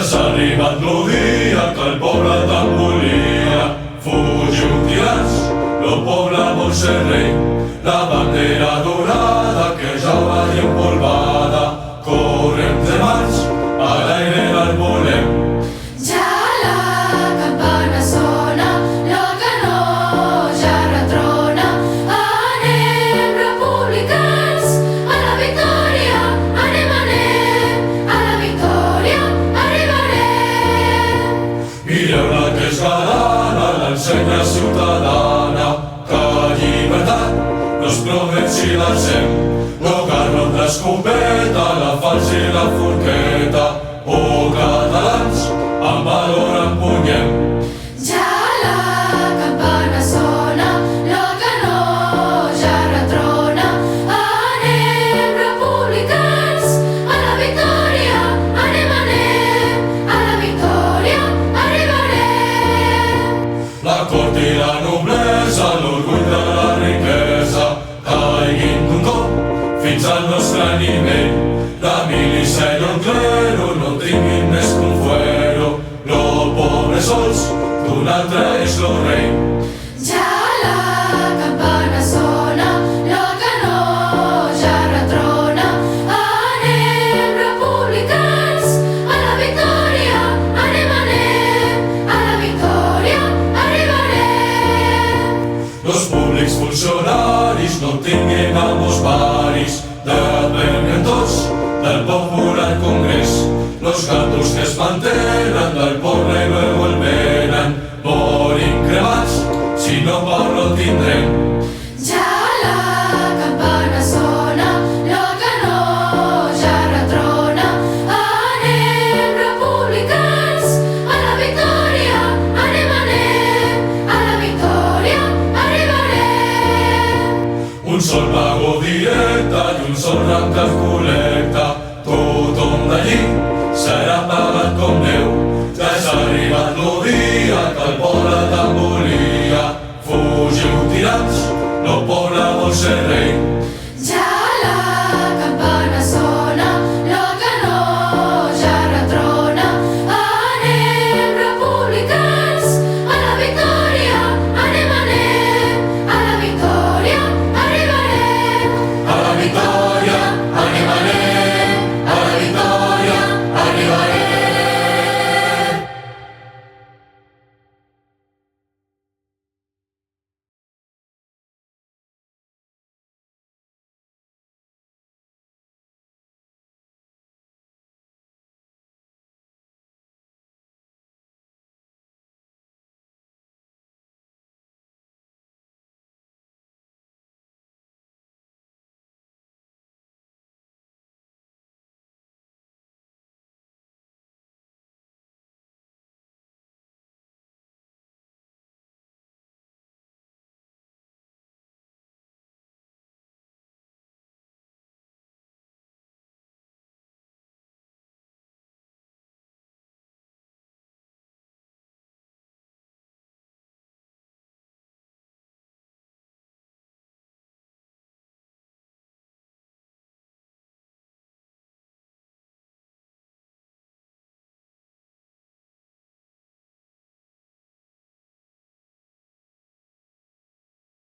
s'ha arribat el dia que el poble tant volia. Fugiu, tirats, el poble vol ser rei. La bandera dorada que ja va empolvada. Correm de mans, a l'aire l'arbolem. Ja la campana sona, el canó ja retrona. Anem, republicans, a la victòria. Anem, a la victòria arribarem. Mireu-la que és galana, l'ensenya ciutadana, que llibertat no es promet si la sent. No carron l'escopeta, la falsa i la forqueta. Oh, catalans, amb valor empunyem. Ja la campana sona, el canó ja retrona. Anem, republicans, a la victòria. Anem, a la victòria arribarem. La cort i la noblesa, l'orgull de la riquesa, caiguin d'un cop fins al nostre nivell. La milícia i el clero no tinguin més que un fuero. Lo pobre sols, d'un altre és lo rei. Ja la campana sona, el canó ja retrona. Anem, republicans, a la victòria. Anem, a la victòria arribarem. Los públics funcionaris no tinguin amos paris. Depenen tots del popular congrés. Los gatos que es mantenen del poble i luego el venen. Morin cremats, si no parlo tindrem. Ja la campana sona, el canó ja retrona. Anem, republicans, a la victòria. Anem, a la victòria arribarem. Un sol pago directe i un sol ram calculet.